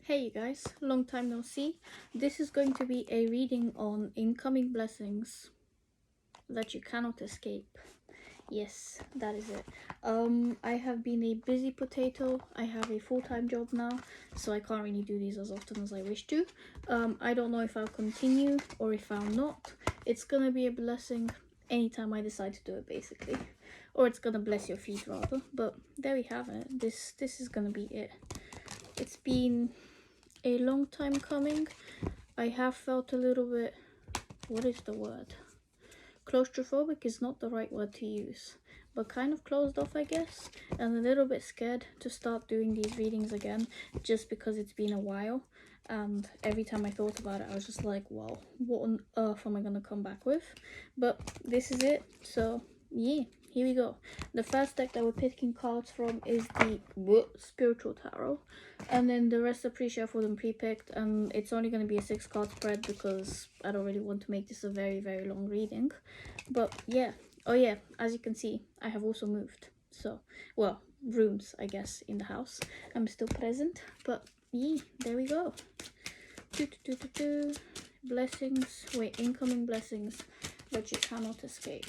Hey you guys, long time no see. This is going to be a reading on incoming blessings that you cannot escape. Yes, that is it. I have been a busy potato. I have a full-time job now, so I can't really do these as often as I wish to. I don't know if I'll continue or if I'll not. It's gonna be a blessing anytime I decide to do it, basically. Or it's gonna bless your feet rather. But there we have it. This is gonna be it. It's been a long time coming. I have felt a little bit, what is the word? Claustrophobic is not the right word to use, but kind of closed off, I guess, and a little bit scared to start doing these readings again, just because it's been a while. And every time I thought about it, I was just like, wow, what on earth am I gonna come back with? But this is it, so yeah, here we go. The first deck that we're picking cards from is the Spiritual Tarot, and then the rest are pre-shuffled for them pre-picked, and it's only going to be a 6-card spread because I don't really want to make this a very long reading. But yeah, oh yeah, as you can see, I have also moved, so, well, rooms, I guess, in the house. I'm still present, but yeah, there we go. Blessings, wait, incoming blessings that you cannot escape.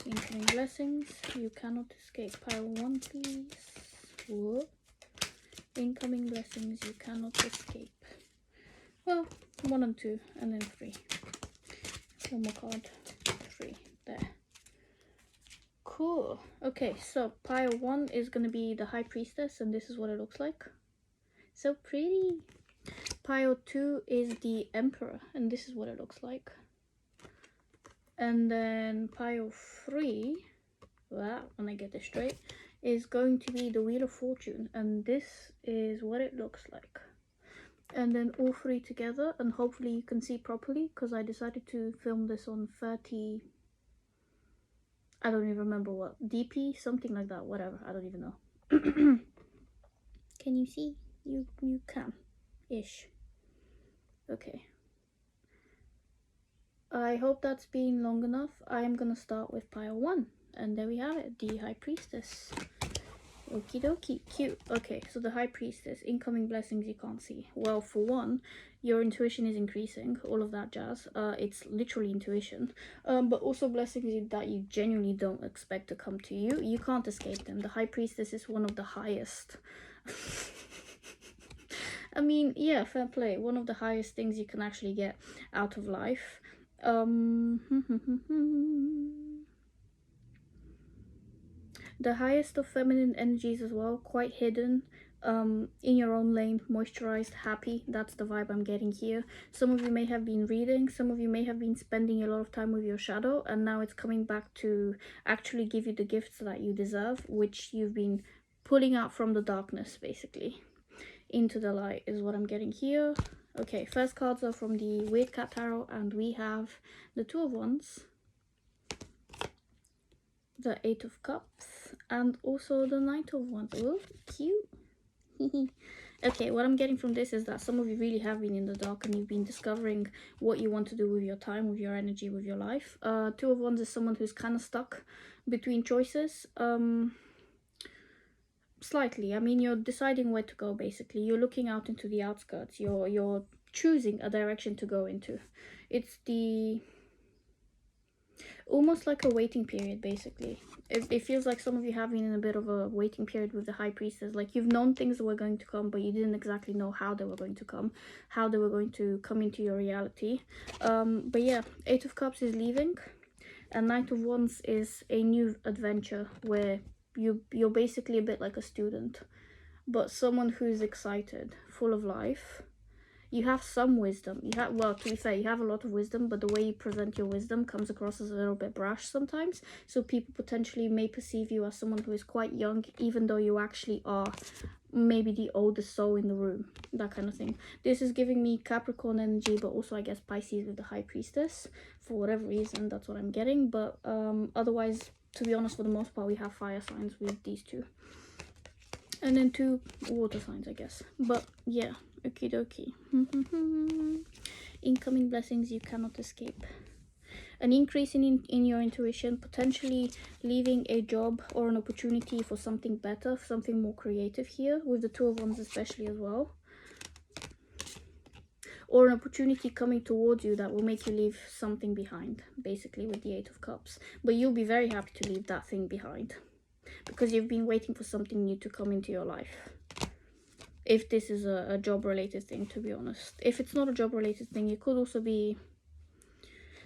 Incoming blessings you cannot escape. Pile 1, please. Whoa. Incoming blessings you cannot escape. Well, 1 and 2, and then 3. One more card. 3. There. Cool. Okay, so pile 1 is going to be the High Priestess, and this is what it looks like. So pretty. Pile 2 is the Emperor, and this is what it looks like. And then pile 3, well, when I get this straight, is going to be the Wheel of Fortune, and this is what it looks like. And then all 3 together, and hopefully you can see properly, because I decided to film this on 30, I don't even remember what, DP, something like that, whatever, I don't even know. Can you see? You can, ish. Okay. I hope that's been long enough. I am gonna start with pile 1, and there we have it, the High Priestess. Okie dokie, cute. Okay, so the High Priestess, incoming blessings you can't see. Well, for one, your intuition is increasing, all of that jazz. It's literally intuition. But also blessings that you genuinely don't expect to come to you. You can't escape them. The High Priestess is one of the highest. I mean, yeah, fair play. One of the highest things you can actually get out of life. The highest of feminine energies as well, quite hidden, in your own lane, moisturized, happy. That's the vibe I'm getting here. Some of you may have been reading, some of you may have been spending a lot of time with your shadow, and now it's coming back to actually give you the gifts that you deserve, which you've been pulling out from the darkness, basically, into the light is what I'm getting here. Okay, first cards are from the Weird Cat Tarot, and we have the Two of Wands, the 8 of Cups, and also the Knight of Wands. Oh, cute. Okay, what I'm getting from this is that some of you really have been in the dark and you've been discovering what you want to do with your time, with your energy, with your life. Two of Wands is someone who's kind of stuck between choices. Slightly. I mean, you're deciding where to go, basically. You're looking out into the outskirts. You're choosing a direction to go into. It's the... almost like a waiting period, basically. It feels like some of you have been in a bit of a waiting period with the High Priestess. Like, you've known things were going to come, but you didn't exactly know how they were going to come, how they were going to come into your reality. But yeah, 8 of Cups is leaving, and Knight of Wands is a new adventure where you're basically a bit like a student, but someone who's excited, full of life. You have some wisdom. You have, well, to be fair, you have a lot of wisdom, but the way you present your wisdom comes across as a little bit brash sometimes. So people potentially may perceive you as someone who is quite young, even though you actually are maybe the oldest soul in the room, that kind of thing. This is giving me Capricorn energy, but also I guess Pisces with the High Priestess. For whatever reason, that's what I'm getting. But otherwise, to be honest, for the most part, we have fire signs with these two. And then 2 water signs, I guess. But yeah, okie dokie. Incoming blessings you cannot escape. An increase in your intuition, potentially leaving a job or an opportunity for something better, something more creative here, with the Two of Wands especially as well. or an opportunity coming towards you that will make you leave something behind, basically, with the Eight of Cups. But you'll be very happy to leave that thing behind because you've been waiting for something new to come into your life. If this is a job related thing, to be honest. If it's not a job related thing, it could also be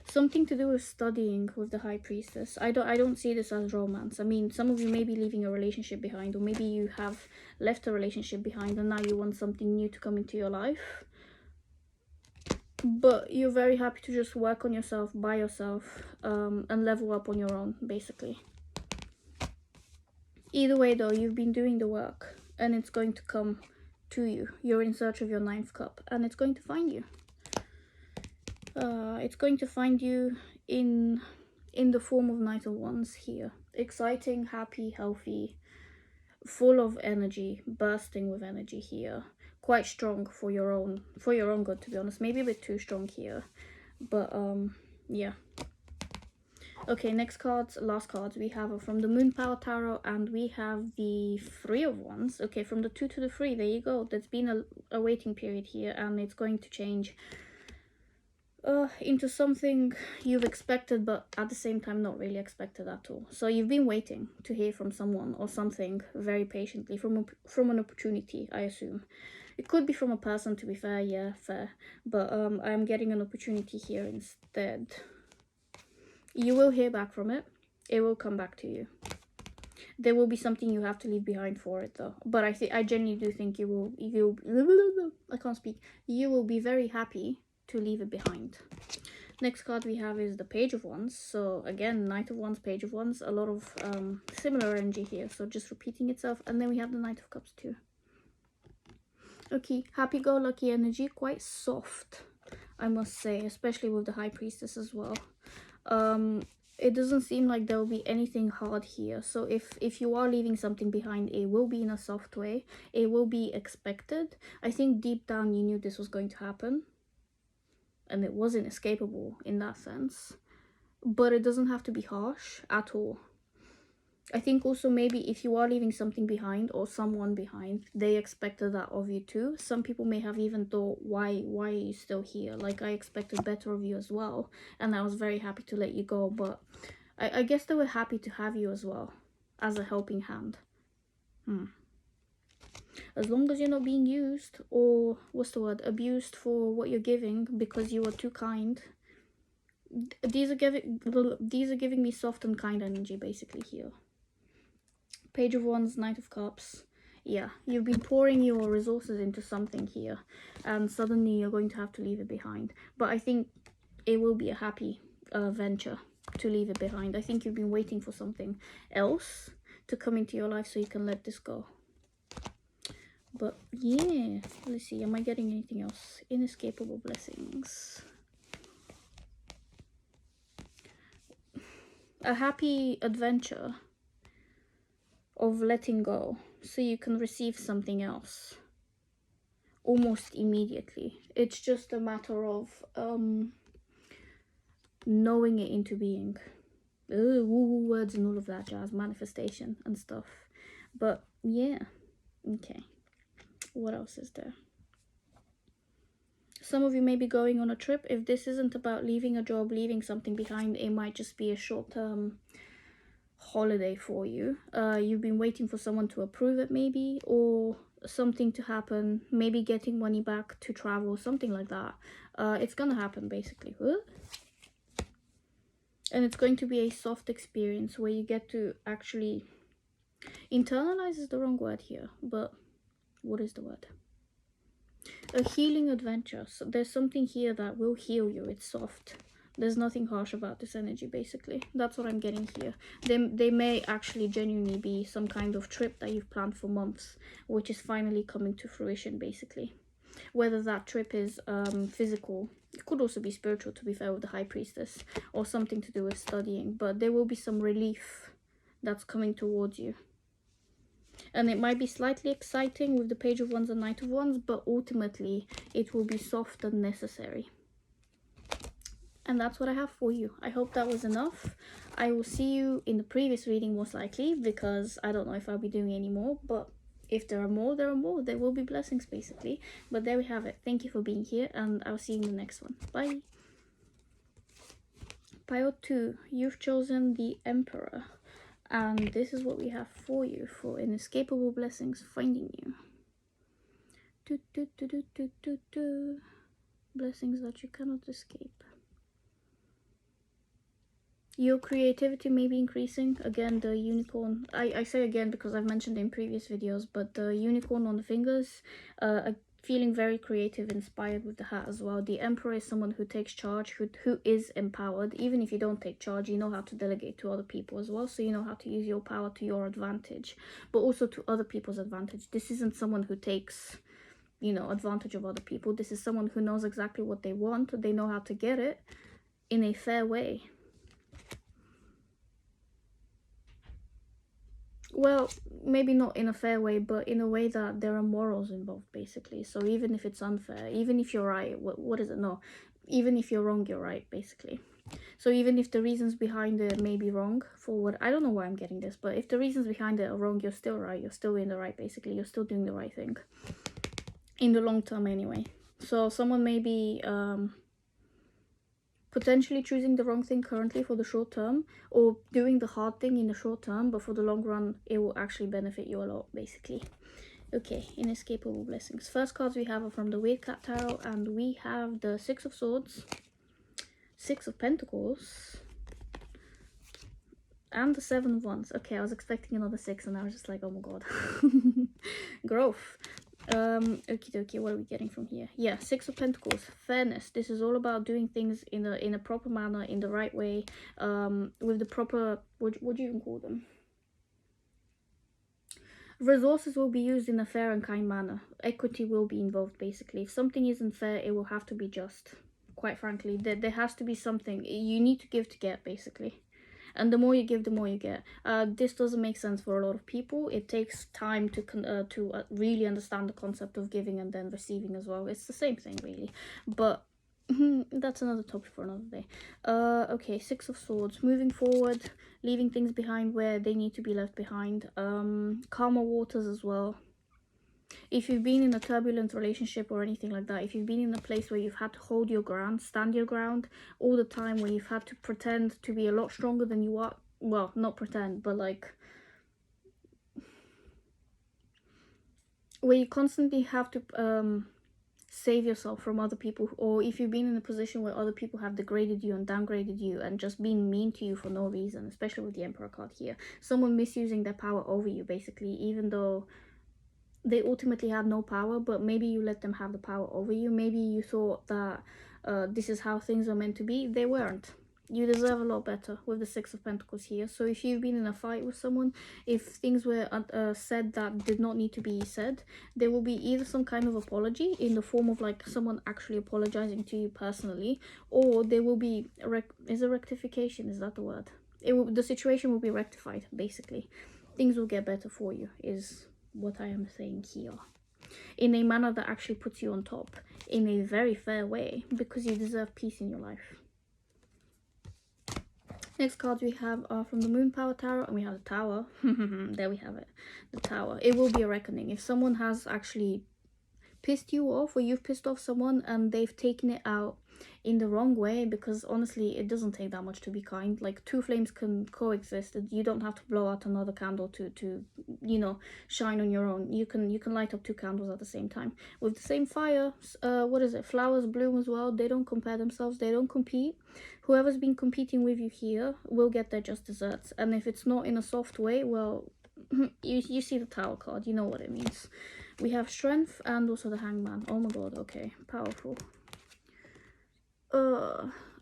something to do with studying with the High Priestess. I don't see this as romance. I mean, some of you may be leaving a relationship behind, or maybe you have left a relationship behind and now you want something new to come into your life. But you're very happy to just work on yourself by yourself, and level up on your own, basically. Either way though, you've been doing the work and it's going to come to you. You're in search of your 9th cup and it's going to find you. It's going to find you in the form of Knight of Wands here. Exciting, happy, healthy, full of energy, bursting with energy here. Quite strong for your own good, to be honest. Maybe a bit too strong here, but yeah. Okay, next cards, last cards we have are from the Moon Power Tarot, and we have the 3 of Wands. Okay, from the 2 to the 3, there you go. There's been a waiting period here, and it's going to change into something you've expected, but at the same time not really expected at all. So you've been waiting to hear from someone or something very patiently, from an opportunity, I assume. It could be from a person, to be fair, yeah, fair. But I'm getting an opportunity here instead. You will hear back from it. It will come back to you. There will be something you have to leave behind for it though. But I genuinely do think you I can't speak. You will be very happy to leave it behind. Next card we have is the Page of Wands. So again, Knight of Wands, Page of Wands, a lot of similar energy here, so just repeating itself. And then we have the Knight of Cups too. Okay, happy-go-lucky energy, quite soft, I must say, especially with the High Priestess as well. It doesn't seem like there will be anything hard here. So if you are leaving something behind, it will be in a soft way. It will be expected. I think deep down you knew this was going to happen, and it was inescapable in that sense. But it doesn't have to be harsh at all. I think also maybe if you are leaving something behind or someone behind, they expected that of you too. Some people may have even thought, why are you still here? Like, I expected better of you as well, and I was very happy to let you go. But I guess they were happy to have you as well as a helping hand. As long as you're not being used, or what's the word, abused for what you're giving because you were too kind. These are giving me soft and kind energy basically here. Page of Wands, Knight of Cups. Yeah, you've been pouring your resources into something here, and suddenly you're going to have to leave it behind. But I think it will be a happy venture to leave it behind. I think you've been waiting for something else to come into your life so you can let this go. But yeah, let's see, am I getting anything else? Inescapable blessings. A happy adventure of letting go so you can receive something else almost immediately. It's just a matter of knowing it into being. Woo words and all of that jazz, manifestation and stuff. But yeah, okay, what else is there? Some of you may be going on a trip. If this isn't about leaving a job, leaving something behind, it might just be a short-term holiday for you. You've been waiting for someone to approve it maybe, or something to happen, maybe getting money back to travel, something like that. It's gonna happen basically. And it's going to be a soft experience where you get to actually internalize is the wrong word here, but what is the word? A healing adventure. So there's something here that will heal you. It's soft. There's nothing harsh about this energy, basically. That's what I'm getting here. They may actually genuinely be some kind of trip that you've planned for months, which is finally coming to fruition, basically. Whether that trip is physical, it could also be spiritual, to be fair, with the High Priestess, or something to do with studying. But there will be some relief that's coming towards you. And it might be slightly exciting with the Page of Wands and Knight of Wands, but ultimately it will be soft and necessary. And that's what I have for you. I hope that was enough. I will see you in the previous reading most likely, because I don't know if I'll be doing any more, but If there are more, there are more. There will be blessings, basically. But there we have it. Thank you for being here, and I'll see you in the next one. Bye. Pile 2, you've chosen the Emperor. And this is what we have for you for inescapable blessings finding you. Blessings that you cannot escape. Your creativity may be increasing. Again, the unicorn. I say again because I've mentioned it in previous videos, but the unicorn on the fingers, feeling very creative, inspired with the hat as well. The Emperor is someone who takes charge, who is empowered. Even if you don't take charge, you know how to delegate to other people as well. So you know how to use your power to your advantage, but also to other people's advantage. This isn't someone who takes, you know, advantage of other people. This is someone who knows exactly what they want. They know how to get it in a fair way. Well, maybe not in a fair way, but in a way that there are morals involved, basically. So even if it's unfair, even if you're right, what is it? No, even if you're wrong, you're right, basically. So even if the reasons behind it may be wrong, for what, I don't know why I'm getting this, but if the reasons behind it are wrong, you're still right. You're still in the right, basically. You're still doing the right thing. In the long term, anyway. So someone may be potentially choosing the wrong thing currently for the short term, or doing the hard thing in the short term, but for the long run it will actually benefit you a lot, basically. Okay, inescapable blessings. First cards we have are from the Weirdcat Tarot, and we have the Six of Swords, Six of Pentacles, and the Seven of Wands. Okay, I was expecting another 6 and I was just like, oh my god. Growth. Okie dokie, what are we getting from here? Yeah, Six of Pentacles, fairness. This is all about doing things in a proper manner, in the right way, with the proper, what do you even call them? Resources will be used in a fair and kind manner. Equity will be involved, basically. If something isn't fair, it will have to be just. Quite frankly, there has to be something. You need to give to get, basically. And the more you give, the more you get. This doesn't make sense for a lot of people. It takes time to really understand the concept of giving and then receiving as well. It's the same thing, really. But that's another topic for another day. Okay, Six of Swords. Moving forward, leaving things behind where they need to be left behind. Calmer waters as well. If you've been in a turbulent relationship or anything like that, if you've been in a place where you've had to hold your ground, stand your ground all the time, where you've had to pretend to be a lot stronger than you are, well, not pretend, but like, where you constantly have to save yourself from other people, or if you've been in a position where other people have degraded you and downgraded you and just been mean to you for no reason, especially with the Emperor card here, someone misusing their power over you, basically, even though they ultimately had no power, but maybe you let them have the power over you. Maybe you thought that this is how things are meant to be. They weren't. You deserve a lot better with the Six of Pentacles here. So if you've been in a fight with someone, if things were said that did not need to be said, there will be either some kind of apology in the form of like someone actually apologizing to you personally, or there will be is a rectification, is that the word? The situation will be rectified, basically. Things will get better for you, is what I am saying here, in a manner that actually puts you on top, in a very fair way, because you deserve peace in your life. Next cards we have are from the Moon Power Tarot, and we have the Tower. There we have it, the Tower. It will be a reckoning. If someone has actually pissed you off, or you've pissed off someone and they've taken it out in the wrong way, because honestly it doesn't take that much to be kind. Like, two flames can coexist. You don't have to blow out another candle to you know, shine on your own. You can light up two candles at the same time with the same fire. What is it, flowers bloom as well. They don't compare themselves, they don't compete. Whoever's been competing with you here will get their just desserts, and if it's not in a soft way, well, you see the Tower card, you know what it means. We have Strength and also the Hangman. Oh my god, okay, powerful.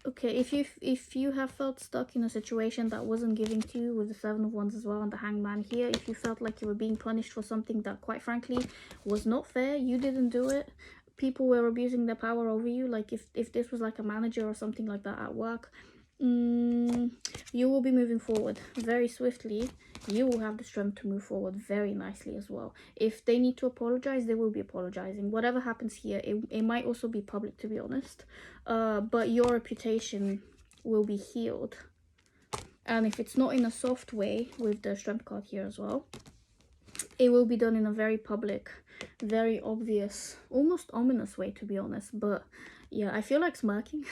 Okay, if you have felt stuck in a situation that wasn't giving to you, with the Seven of Wands as well and the Hangman here, if you felt like you were being punished for something that quite frankly was not fair, you didn't do it, people were abusing their power over you, like if this was like a manager or something like that at work, you will be moving forward very swiftly. You will have the strength to move forward very nicely as well. If they need to apologize, they will be apologizing. Whatever happens here, it might also be public, to be honest, but your reputation will be healed. And if it's not in a soft way, with the Strength card here as well, it will be done in a very public, very obvious, almost ominous way, to be honest. But yeah, I feel like smirking.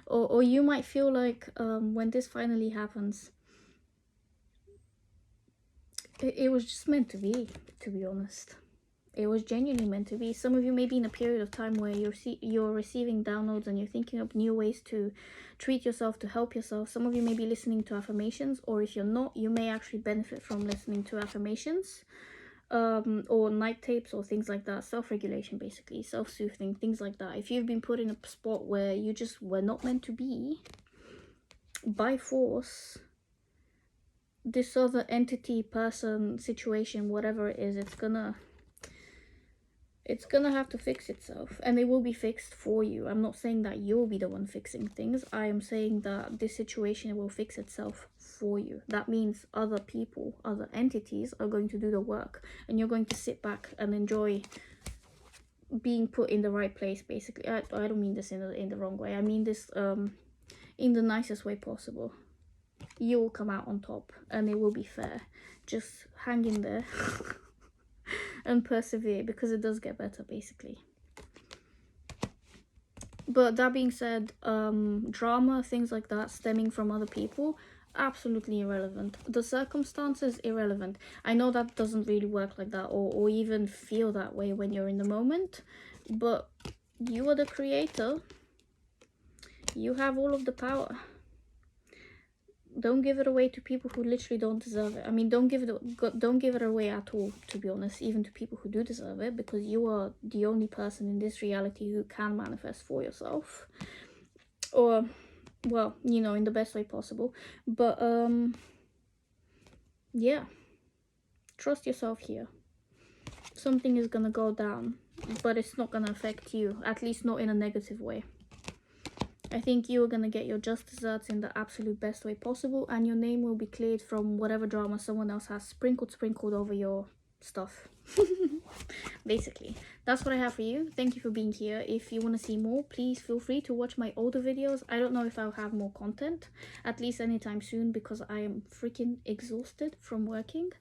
Or you might feel like when this finally happens, it was just meant to be honest. It was genuinely meant to be. Some of you may be in a period of time where you're receiving downloads and you're thinking of new ways to treat yourself, to help yourself. Some of you may be listening to affirmations, or if you're not, you may actually benefit from listening to affirmations, or night tapes or things like that. Self-regulation, basically, self-soothing, things like that. If you've been put in a spot where you just were not meant to be, by force, this other entity, person, situation, whatever it is, it's gonna have to fix itself, and it will be fixed for you. I'm not saying that you'll be the one fixing things. I am saying that this situation will fix itself for you. That means other people, other entities are going to do the work, and you're going to sit back and enjoy being put in the right place, basically. I don't mean this in the wrong way. I mean this in the nicest way possible. You will come out on top, and it will be fair. Just hang in there. And persevere, because it does get better, basically. But that being said, drama, things like that stemming from other people, absolutely irrelevant. The circumstances, irrelevant. I know that doesn't really work like that, or even feel that way when you're in the moment, but you are the creator. You have all of the power. Don't give it away to people who literally don't deserve it. I mean, don't give it away at all, to be honest, even to people who do deserve it, because you are the only person in this reality who can manifest for yourself, or, well, you know, in the best way possible. But yeah, trust yourself here. Something is gonna go down, but it's not gonna affect you, at least not in a negative way. I think you are going to get your just desserts in the absolute best way possible, and your name will be cleared from whatever drama someone else has sprinkled over your stuff. Basically, that's what I have for you. Thank you for being here. If you want to see more, please feel free to watch my older videos. I don't know if I'll have more content, at least anytime soon, because I am freaking exhausted from working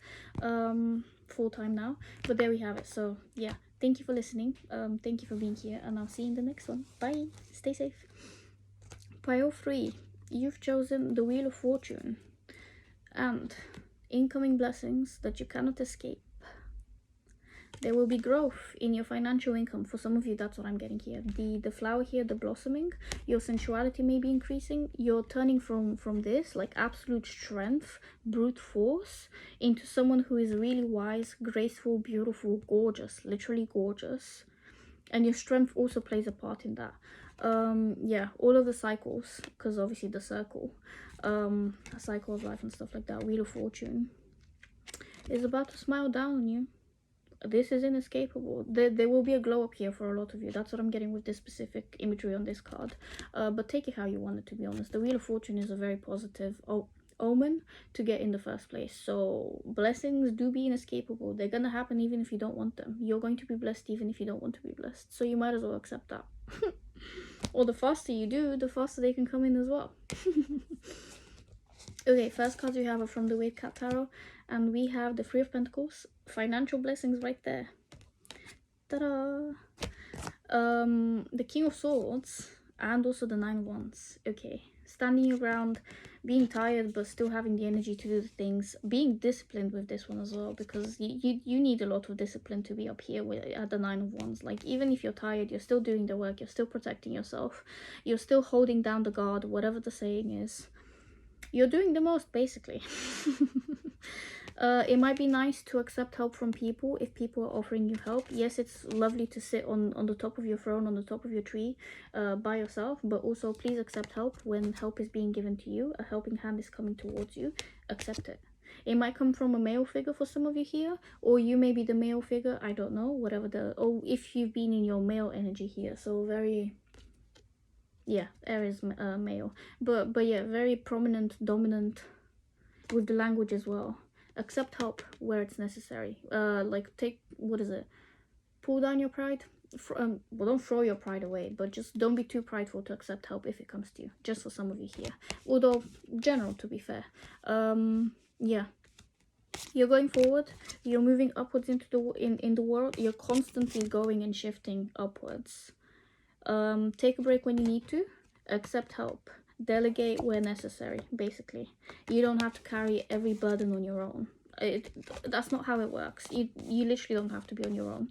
full-time now. But there we have it. So yeah, thank you for listening. Thank you for being here, and I'll see you in the next one. Bye. Stay safe. Pile 3, you've chosen the Wheel of Fortune and incoming blessings that you cannot escape. There will be growth in your financial income. For some of you, that's what I'm getting here. The flower here, the blossoming, your sensuality may be increasing. You're turning from this, like, absolute strength, brute force, into someone who is really wise, graceful, beautiful, gorgeous, literally gorgeous. And your strength also plays a part in that. Yeah, all of the cycles, because obviously the circle, a cycle of life and stuff like that, Wheel of Fortune, is about to smile down on you. This is inescapable. There will be a glow up here for a lot of you. That's what I'm getting with this specific imagery on this card. But take it how you want it, to be honest. The Wheel of Fortune is a very positive omen to get in the first place. So blessings do be inescapable. They're gonna happen even if you don't want them. You're going to be blessed even if you don't want to be blessed. So you might as well accept that. Or the faster you do, the faster they can come in as well. Okay, first cards we have are from the Weird Cat Tarot, and we have the Three of Pentacles, financial blessings right there. Ta-da! The King of Swords, and also the Nine of Wands. Okay, standing your ground, being tired but still having the energy to do the things, being disciplined with this one as well, because you need a lot of discipline to be up here at the Nine of Wands. Like, even if you're tired, you're still doing the work, you're still protecting yourself, you're still holding down the guard, whatever the saying is. You're doing the most, basically. It might be nice to accept help from people if people are offering you help. Yes, it's lovely to sit on the top of your throne, on the top of your tree, by yourself, but also please accept help when help is being given to you. A helping hand is coming towards you. Accept it. It might come from a male figure for some of you here, or you may be the male figure, I don't know, whatever or if you've been in your male energy here. So very, yeah, Aries male, but yeah, very prominent, dominant with the language as well. Accept help where it's necessary. Like, what is it? Pull down your pride. Well, don't throw your pride away, but just don't be too prideful to accept help if it comes to you. Just for some of you here. Although, general, to be fair. Yeah. You're going forward, you're moving upwards into in the world, you're constantly going and shifting upwards. Take a break when you need to, accept help, delegate where necessary. Basically, you don't have to carry every burden on your own. That's not how it works. You literally don't have to be on your own.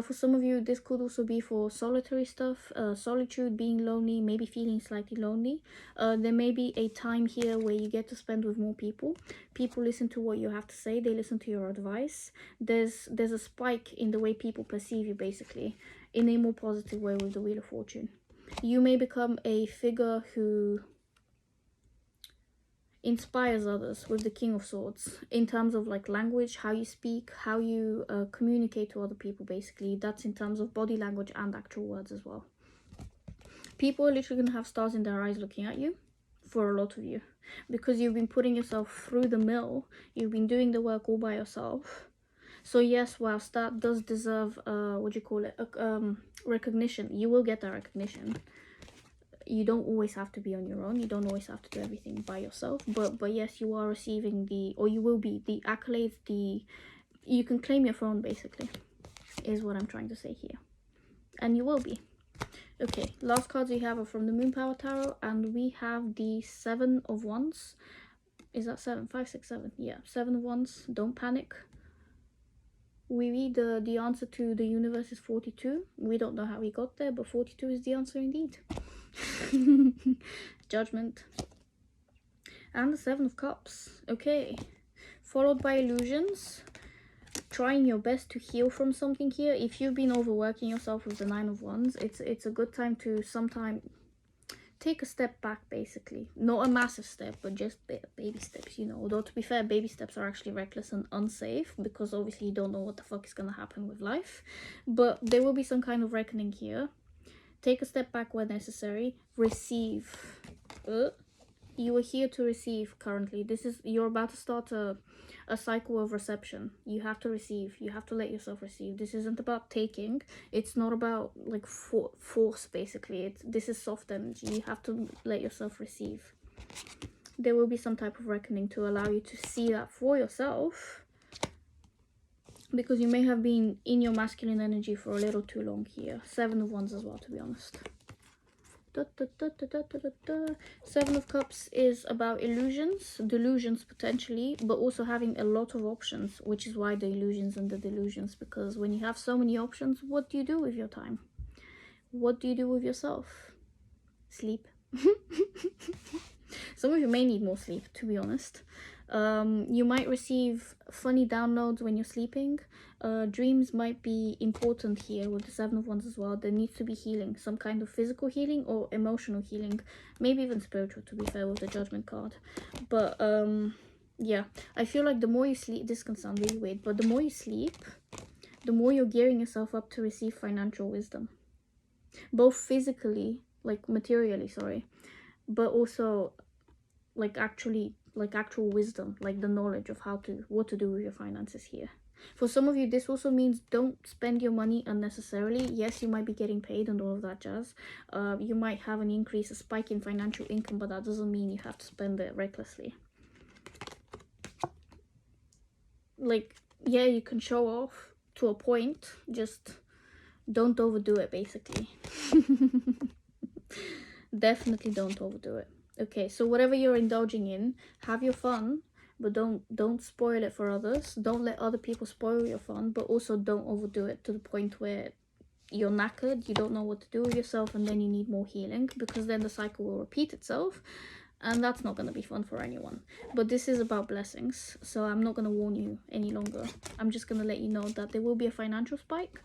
For some of you, this could also be for solitary stuff, solitude, being lonely, maybe feeling slightly lonely. There may be a time here where you get to spend with more people. People listen to what you have to say, they listen to your advice. There's a spike in the way people perceive you, basically, in a more positive way with the Wheel of Fortune. You may become a figure who inspires others with the King of Swords in terms of like language, how you speak, how you communicate to other people. Basically, that's in terms of body language and actual words as well. People are literally gonna have stars in their eyes looking at you, for a lot of you, because you've been putting yourself through the mill. You've been doing the work all by yourself. So yes, whilst that does deserve recognition, you will get that recognition. You don't always have to be on your own, you don't always have to do everything by yourself, but yes, you are receiving you will be the accolades, you can claim your throne, basically, is what I'm trying to say here, and you will be. Okay, last cards we have are from the Moon Power Tarot, and we have the 7 of Wands. Is that 7? 5, 6, 7? Yeah, 7 of Wands. Don't panic. We read the answer to the universe is 42. We don't know how we got there, but 42 is the answer indeed. Judgment. And the 7 of Cups. Okay. Followed by illusions. Trying your best to heal from something here. If you've been overworking yourself with the 9 of Wands, it's a good time to take a step back, basically. Not a massive step, but just baby steps, you know. Although, to be fair, baby steps are actually reckless and unsafe, because obviously you don't know what the fuck is gonna happen with life. But there will be some kind of reckoning here. Take a step back where necessary. Receive. You are here to receive currently. You're about to start a cycle of reception. You have to receive. You have to let yourself receive. This isn't about taking. It's not about like force, basically. This is soft energy. You have to let yourself receive. There will be some type of reckoning to allow you to see that for yourself, because you may have been in your masculine energy for a little too long here. 7 of Wands as well, to be honest. 7 of Cups is about illusions, delusions potentially, but also having a lot of options, which is why the illusions and the delusions, because when you have so many options, what do you do with your time? What do you do with yourself? Sleep. Some of you may need more sleep, to be honest. You might receive funny downloads when you're sleeping. Dreams might be important here with the 7 of Wands as well. There needs to be healing, some kind of physical healing or emotional healing, maybe even spiritual, to be fair, with the Judgment card. But yeah, I feel like the more you sleep, this can sound really weird, but the more you sleep, the more you're gearing yourself up to receive financial wisdom, both physically, like materially, sorry, but also like actual wisdom, like the knowledge of what to do with your finances here. For some of you, this also means don't spend your money unnecessarily. Yes, you might be getting paid and all of that jazz. You might have an increase, a spike in financial income, but that doesn't mean you have to spend it recklessly. Like, yeah, you can show off to a point, just don't overdo it, basically. Definitely don't overdo it. Okay, so whatever you're indulging in, have your fun, but don't spoil it for others. Don't let other people spoil your fun, but also don't overdo it to the point where you're knackered, you don't know what to do with yourself, and then you need more healing, because then the cycle will repeat itself, and that's not going to be fun for anyone. But this is about blessings, so I'm not going to warn you any longer. I'm just going to let you know that there will be a financial spike.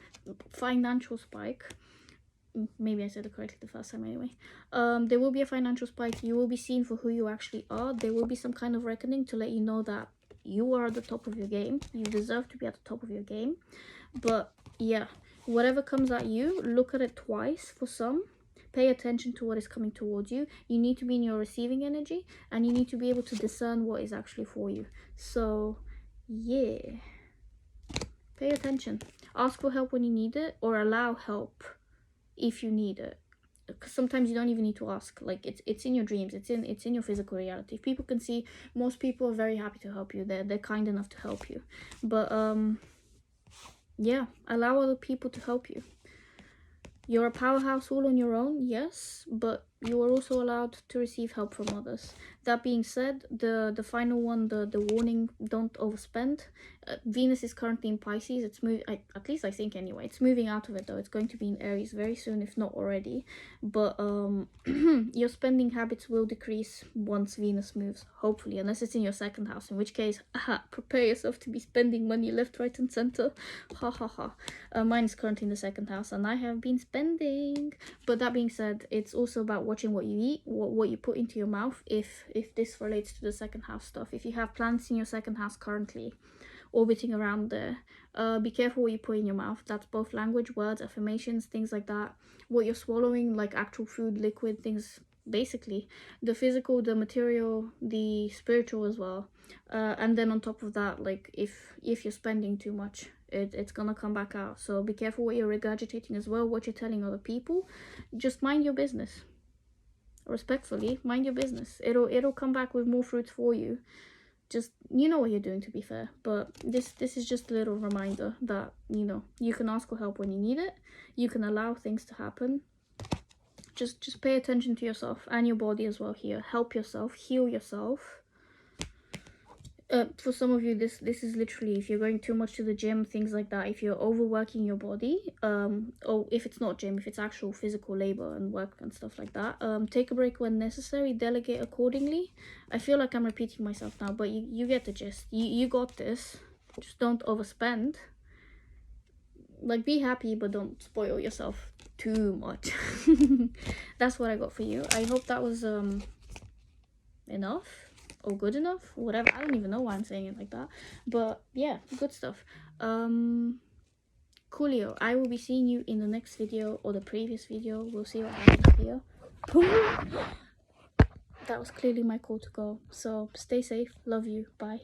Maybe I said it correctly the first time anyway. There will be a financial spike. You will be seen for who you actually are. There will be some kind of reckoning to let you know that you are at the top of your game. You deserve to be at the top of your game. But yeah, whatever comes at you, look at it twice. For some, pay attention to what is coming towards you. You need to be in your receiving energy, and you need to be able to discern what is actually for you. So yeah, pay attention. Ask for help when you need it, or allow help if you need it. because sometimes you don't even need to ask. Like it's in your dreams, it's in your physical reality. If people can see, most people are very happy to help you. They're kind enough to help you. But yeah, allow other people to help you. You're a powerhouse all on your own, yes, but you are also allowed to receive help from others. That being said, the final one, the warning, don't overspend. Venus is currently in Pisces. It's at least I think anyway. It's moving out of it though. It's going to be in Aries very soon, if not already. But your spending habits will decrease once Venus moves, hopefully, unless it's in your second house, in which case, prepare yourself to be spending money left, right, and center. Ha ha ha. Mine is currently in the second house, and I have been spending. But that being said, it's also about watching what you eat, what you put into your mouth. If this relates to the second house stuff, if you have plants in your second house currently orbiting around there, be careful what you put in your mouth. That's both language, words, affirmations, things like that. What you're swallowing, like actual food, liquid things, basically the physical, the material, the spiritual as well. And then on top of that, like if you're spending too much, it's gonna come back out. So be careful what you're regurgitating as well, what you're telling other people. Just mind your business. Respectfully, mind your business. It'll come back with more fruits for you. Just, you know what you're doing, to be fair. But this is just a little reminder that, you know, you can ask for help when you need it. You can allow things to happen. Just pay attention to yourself and your body as well here. Help yourself, heal yourself. For some of you, this is literally if you're going too much to the gym, things like that, if you're overworking your body, or if it's not gym, if it's actual physical labor and work and stuff like that, take a break when necessary, delegate accordingly. I feel like I'm repeating myself now, but you get the gist. You got this. Just don't overspend. Like, be happy, but don't spoil yourself too much. That's what I got for you. I hope that was enough or good enough, whatever. I don't even know why I'm saying it like that, but yeah, good stuff. Coolio, I will be seeing you in the next video or the previous video. We'll see what happens here. That was clearly my call to go. So stay safe, love you, bye.